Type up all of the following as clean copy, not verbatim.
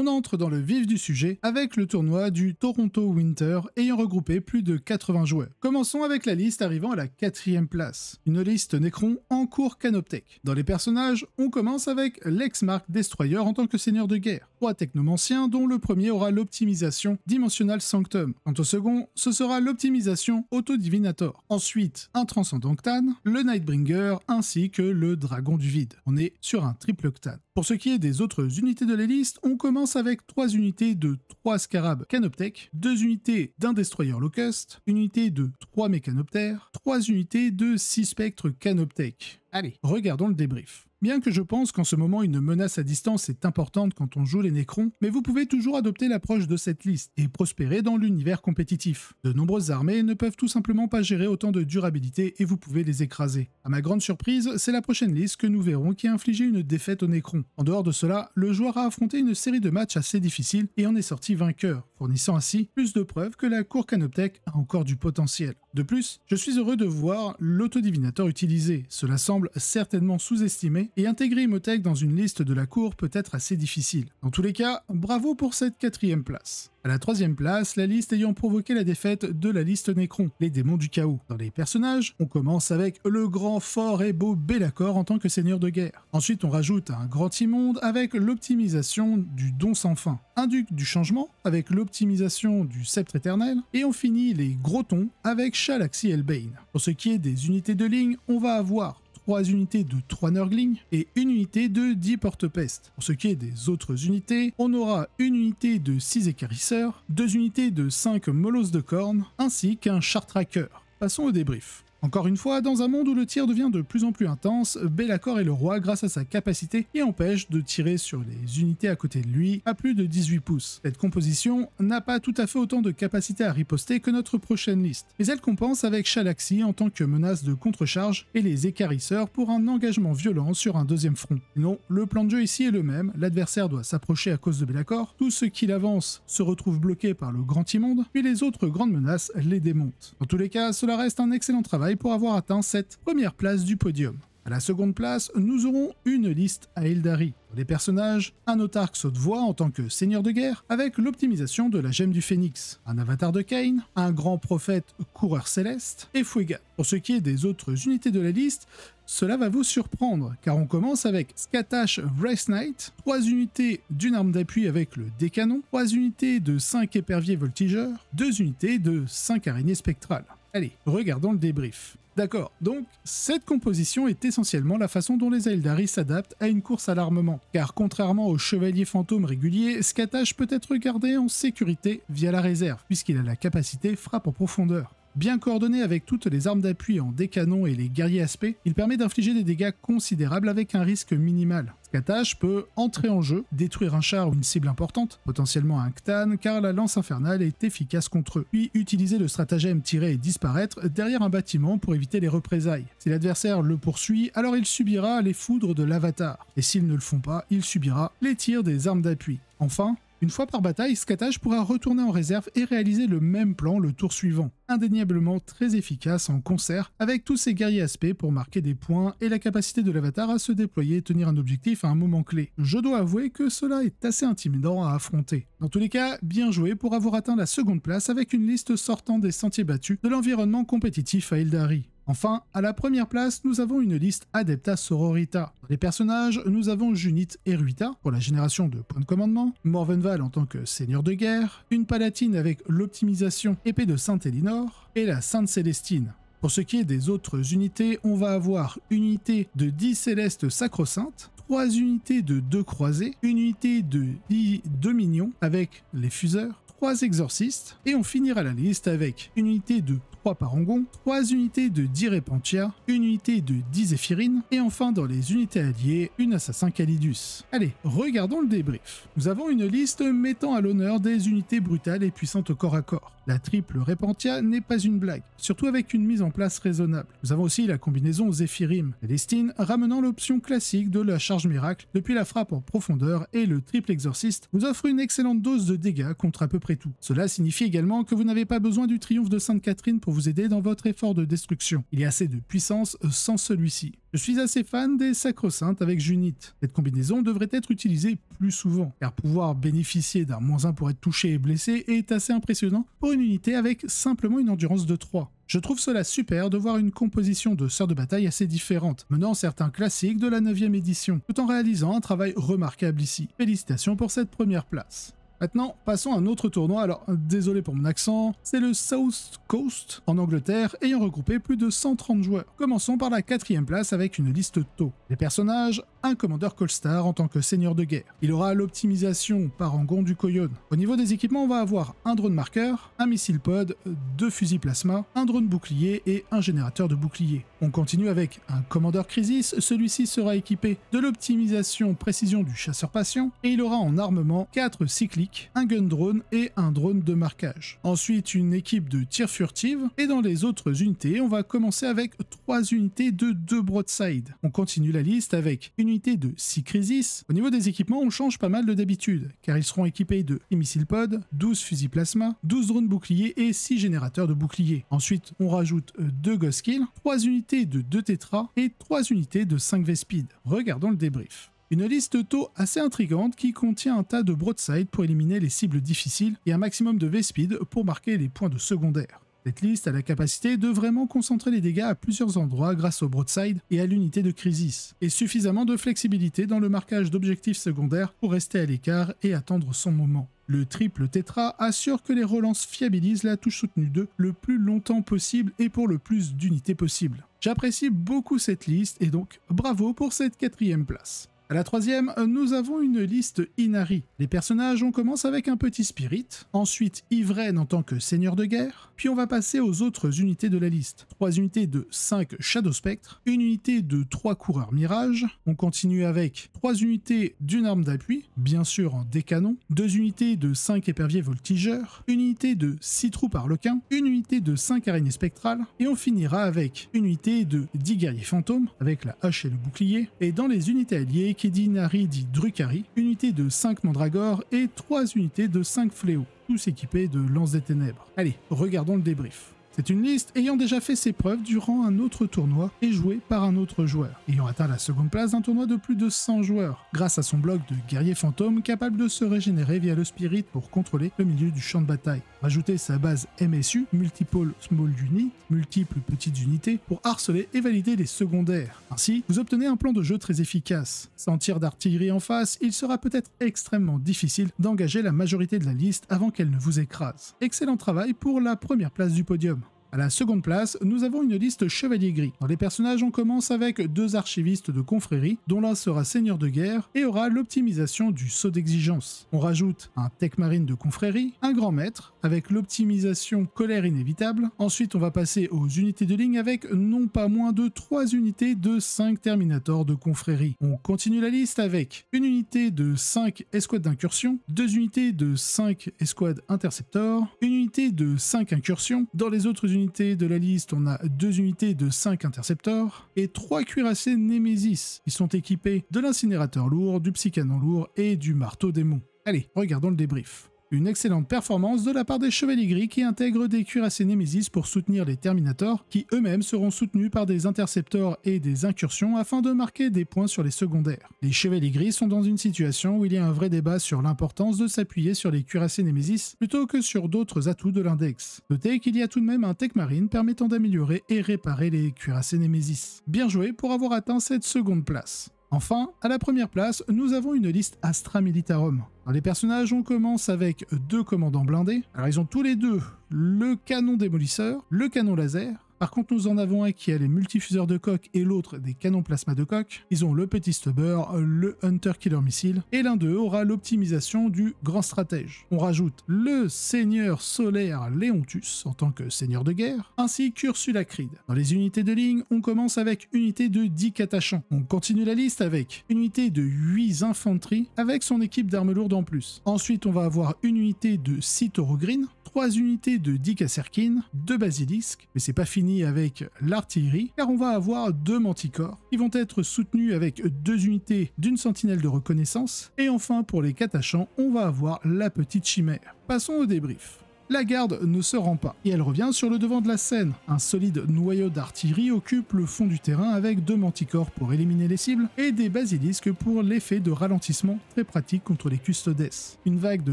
on entre dans le vif du sujet avec le tournoi du Toronto Winter ayant regroupé plus de 80 joueurs. Commençons avec la liste arrivant à la 4e place. Une liste Necron en cours Canoptech. Dans les personnages, on commence avec l'ex-Mark Destroyer en tant que seigneur de guerre. 3 technomanciens dont le premier aura l'optimisation Dimensional Sanctum. Quant au second, ce sera l'optimisation Autodivinator. Ensuite, un Transcendant Ctan, le Nightbringer ainsi que le Dragon du Vide. On est sur un triple Ctan. Pour ce qui est des autres unités de la liste, on commence avec 3 unités de 3 Scarabs Canoptech, 2 unités d'un Destroyer Locust, une unité de 3 Mécanoptères, 3 unités de 6 Spectres Canoptech. Allez, regardons le débrief. Bien que je pense qu'en ce moment une menace à distance est importante quand on joue les Necrons, mais vous pouvez toujours adopter l'approche de cette liste et prospérer dans l'univers compétitif. De nombreuses armées ne peuvent tout simplement pas gérer autant de durabilité et vous pouvez les écraser. À ma grande surprise, c'est la prochaine liste que nous verrons qui a infligé une défaite aux Necrons. En dehors de cela, le joueur a affronté une série de matchs assez difficiles et en est sorti vainqueur, fournissant ainsi plus de preuves que la cour Canoptech a encore du potentiel. De plus, je suis heureux de voir l'autodivinateur utilisé. Cela semble certainement sous-estimé et intégrer Imhotech dans une liste de la cour peut être assez difficile. Dans tous les cas, bravo pour cette 4e place. À la 3e place, la liste ayant provoqué la défaite de la liste Necron, les démons du chaos. Dans les personnages, on commence avec le grand, fort et beau Be'lakor en tant que seigneur de guerre. Ensuite, on rajoute un grand immonde avec l'optimisation du don sans fin. Un duc du changement avec l'optimisation du sceptre éternel. Et on finit les gros tons avec Shalaxi Elbane. Pour ce qui est des unités de ligne, on va avoir 3 unités de 3 Nurglings et une unité de 10 porte-peste. Pour ce qui est des autres unités, on aura une unité de 6 écarisseurs, 2 unités de 5 molosses de cornes, ainsi qu'un Shartracker. Passons au débrief. Encore une fois, dans un monde où le tir devient de plus en plus intense, Be'lakor est le roi grâce à sa capacité et empêche de tirer sur les unités à côté de lui à plus de 18 pouces. Cette composition n'a pas tout à fait autant de capacité à riposter que notre prochaine liste, mais elle compense avec Shalaxi en tant que menace de contre-charge et les écarisseurs pour un engagement violent sur un deuxième front. Sinon, le plan de jeu ici est le même, l'adversaire doit s'approcher à cause de Be'lakor, tout ce qu'il avance se retrouve bloqué par le grand immonde, puis les autres grandes menaces les démontent. Dans tous les cas, cela reste un excellent travail pour avoir atteint cette première place du podium. À la seconde place, nous aurons une liste à Aeldari. Pour les personnages, un autarque saute-voix en tant que seigneur de guerre, avec l'optimisation de la gemme du phénix, un avatar de Kain, un grand prophète coureur céleste, et Fuegan. Pour ce qui est des autres unités de la liste, cela va vous surprendre, car on commence avec Skatash Wraith Knight, 3 unités d'une arme d'appui avec le décanon, 3 unités de 5 éperviers voltigeurs, 2 unités de 5 araignées spectrales. Allez, regardons le débrief. D'accord, donc cette composition est essentiellement la façon dont les Aeldari s'adaptent à une course à l'armement, car contrairement aux chevaliers fantômes réguliers, Skatash peut être gardé en sécurité via la réserve, puisqu'il a la capacité frappe en profondeur. Bien coordonné avec toutes les armes d'appui en décanon et les guerriers aspects, il permet d'infliger des dégâts considérables avec un risque minimal. Skatash peut entrer en jeu, détruire un char ou une cible importante, potentiellement un Ctan, car la lance infernale est efficace contre eux, puis utiliser le stratagème tirer et disparaître derrière un bâtiment pour éviter les représailles. Si l'adversaire le poursuit, alors il subira les foudres de l'avatar, et s'ils ne le font pas, il subira les tirs des armes d'appui. Enfin, une fois par bataille, Skatash pourra retourner en réserve et réaliser le même plan le tour suivant. Indéniablement très efficace en concert avec tous ses guerriers aspects pour marquer des points et la capacité de l'avatar à se déployer et tenir un objectif à un moment clé. Je dois avouer que cela est assez intimidant à affronter. Dans tous les cas, bien joué pour avoir atteint la seconde place avec une liste sortant des sentiers battus de l'environnement compétitif à Aeldari. Enfin, à la première place, nous avons une liste Adepta Sororita. Dans les personnages, nous avons Junit Eruita pour la génération de points de commandement, Morvenval en tant que seigneur de guerre, une palatine avec l'optimisation épée de Sainte Elinor et la Sainte Célestine. Pour ce qui est des autres unités, on va avoir une unité de 10 célestes sacro-saintes, 3 unités de 2 croisés, une unité de 10 minions avec les fuseurs, 3 exorcistes, et on finira la liste avec une unité de 3 parangons, 3 unités de 10 Repentia, une unité de 10 Zéphirine, et enfin dans les unités alliées, une assassin Calidus. Allez, regardons le débrief. Nous avons une liste mettant à l'honneur des unités brutales et puissantes au corps à corps. La triple Repentia n'est pas une blague, surtout avec une mise en place raisonnable. Nous avons aussi la combinaison Zéphirim, Célestine ramenant l'option classique de la charge miracle depuis la frappe en profondeur, et le triple exorciste vous offre une excellente dose de dégâts contre à peu près après tout. Cela signifie également que vous n'avez pas besoin du triomphe de Sainte-Catherine pour vous aider dans votre effort de destruction. Il y a assez de puissance sans celui-ci. Je suis assez fan des Sacro-Saintes avec Junite. Cette combinaison devrait être utilisée plus souvent, car pouvoir bénéficier d'un -1 pour être touché et blessé est assez impressionnant pour une unité avec simplement une endurance de 3. Je trouve cela super de voir une composition de sœurs de bataille assez différente, menant certains classiques de la 9e édition, tout en réalisant un travail remarquable ici. Félicitations pour cette première place. Maintenant, passons à un autre tournoi, alors désolé pour mon accent, c'est le South Coast en Angleterre ayant regroupé plus de 130 joueurs. Commençons par la 4e place avec une liste taux. Les personnages, un commandeur Colstar en tant que seigneur de guerre. Il aura l'optimisation Parangon du Coyon. Au niveau des équipements, on va avoir un drone marqueur, un missile pod, 2 fusils plasma, un drone bouclier et un générateur de bouclier. On continue avec un commandeur Crisis, celui-ci sera équipé de l'optimisation précision du chasseur patient et il aura en armement 4 cycliques, un gun drone et un drone de marquage. Ensuite, une équipe de tir furtive et dans les autres unités, on va commencer avec 3 unités de 2 broadside. On continue la liste avec une unité de 6 Crisis. Au niveau des équipements, on change pas mal de d'habitude, car ils seront équipés de 6 missiles pod, 12 fusils plasma, 12 drones boucliers et 6 générateurs de boucliers. Ensuite, on rajoute 2 Ghost Kill, 3 unités de 2 Tétra et 3 unités de 5 V-Speed. Regardons le débrief. Une liste taux assez intrigante qui contient un tas de broadside pour éliminer les cibles difficiles et un maximum de V-Speed pour marquer les points de secondaire. Cette liste a la capacité de vraiment concentrer les dégâts à plusieurs endroits grâce au broadside et à l'unité de Crisis, et suffisamment de flexibilité dans le marquage d'objectifs secondaires pour rester à l'écart et attendre son moment. Le triple tétra assure que les relances fiabilisent la touche soutenue 2 le plus longtemps possible et pour le plus d'unités possible. J'apprécie beaucoup cette liste et donc bravo pour cette 4e place. À la 3e, nous avons une liste Inari. Les personnages, on commence avec un petit Spirit, ensuite Ivraine en tant que seigneur de guerre, puis on va passer aux autres unités de la liste. 3 unités de 5 Shadow Spectre, une unité de 3 coureurs Mirage, on continue avec 3 unités d'une arme d'appui, bien sûr en décanon, 2 unités de 5 éperviers voltigeurs, une unité de 6 troupes Harlequins, une unité de 5 araignées spectrales, et on finira avec une unité de 10 guerriers fantômes, avec la hache et le bouclier, et dans les unités alliées, qui dit Inari dit Drukhari, unité de 5 mandragores et 3 unités de 5 fléaux, tous équipés de lances des ténèbres. Allez, regardons le débrief. C'est une liste ayant déjà fait ses preuves durant un autre tournoi et jouée par un autre joueur, ayant atteint la 2e place d'un tournoi de plus de 100 joueurs, grâce à son bloc de guerriers fantômes capable de se régénérer via le spirit pour contrôler le milieu du champ de bataille. Rajoutez sa base MSU, Multiple Small Unit, multiples petites unités, pour harceler et valider les secondaires. Ainsi, vous obtenez un plan de jeu très efficace. Sans tir d'artillerie en face, il sera peut-être extrêmement difficile d'engager la majorité de la liste avant qu'elle ne vous écrase. Excellent travail pour la première place du podium. À la 2e place, nous avons une liste Chevalier Gris. Dans les personnages, on commence avec 2 archivistes de confrérie, dont l'un sera seigneur de guerre et aura l'optimisation du saut d'exigence. On rajoute un tech marine de confrérie, un grand maître, avec l'optimisation colère inévitable. Ensuite, on va passer aux unités de ligne avec non pas moins de 3 unités de 5 Terminators de confrérie. On continue la liste avec une unité de 5 escouades d'incursion, 2 unités de 5 escouades interceptors, une unité de 5 incursions. Dans les autres unités de la liste, on a 2 unités de 5 interceptors et 3 cuirassés Némésis. Ils sont équipés de l'incinérateur lourd, du psycanon lourd et du marteau démon. Allez, regardons le débrief. Une excellente performance de la part des Chevaliers Gris qui intègrent des cuirassés Némésis pour soutenir les Terminators, qui eux-mêmes seront soutenus par des intercepteurs et des incursions afin de marquer des points sur les secondaires. Les Chevaliers Gris sont dans une situation où il y a un vrai débat sur l'importance de s'appuyer sur les cuirassés Némésis plutôt que sur d'autres atouts de l'index. Notez qu'il y a tout de même un tech marine permettant d'améliorer et réparer les cuirassés Némésis. Bien joué pour avoir atteint cette 2e place. Enfin, à la 1re place, nous avons une liste Astra Militarum. Dans les personnages, on commence avec 2 commandants blindés. Alors ils ont tous les deux le canon démolisseur, le canon laser. Par contre, nous en avons un qui a les multifuseurs de coque et l'autre des canons plasma de coque. Ils ont le petit stubber, le Hunter Killer Missile, et l'un d'eux aura l'optimisation du grand stratège. On rajoute le seigneur solaire Léontus en tant que seigneur de guerre, ainsi qu'Ursula Creed. Dans les unités de ligne, on commence avec une unité de 10 catachans. On continue la liste avec une unité de 8 infanteries avec son équipe d'armes lourdes en plus. Ensuite, on va avoir une unité de 6 taureaux green, 3 unités de 10 Kasserkin, 2 basilisques, mais c'est pas fini avec l'artillerie, car on va avoir 2 manticores, qui vont être soutenus avec 2 unités d'une sentinelle de reconnaissance, et enfin pour les catachants, on va avoir la petite chimère. Passons au débrief. La garde ne se rend pas, et elle revient sur le devant de la scène. Un solide noyau d'artillerie occupe le fond du terrain avec 2 manticores pour éliminer les cibles, et des basilisques pour l'effet de ralentissement très pratique contre les custodes. Une vague de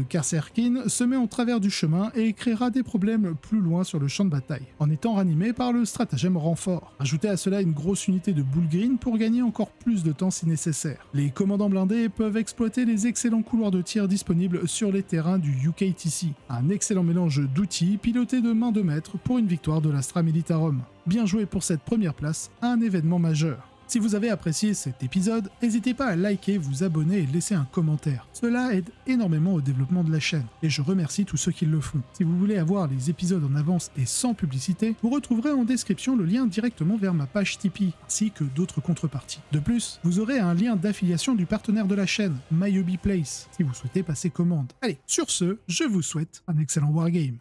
Kasserkin se met en travers du chemin et créera des problèmes plus loin sur le champ de bataille, en étant ranimé par le stratagème renfort. Ajoutez à cela une grosse unité de Bullgreen pour gagner encore plus de temps si nécessaire. Les commandants blindés peuvent exploiter les excellents couloirs de tir disponibles sur les terrains du UKTC. Un excellent mélange d'outils pilotés de main de maître pour une victoire de l'Astra Militarum. Bien joué pour cette première place à un événement majeur. Si vous avez apprécié cet épisode, n'hésitez pas à liker, vous abonner et laisser un commentaire. Cela aide énormément au développement de la chaîne, et je remercie tous ceux qui le font. Si vous voulez avoir les épisodes en avance et sans publicité, vous retrouverez en description le lien directement vers ma page Tipeee, ainsi que d'autres contreparties. De plus, vous aurez un lien d'affiliation du partenaire de la chaîne, MyHobbyPlace, si vous souhaitez passer commande. Allez, sur ce, je vous souhaite un excellent wargame.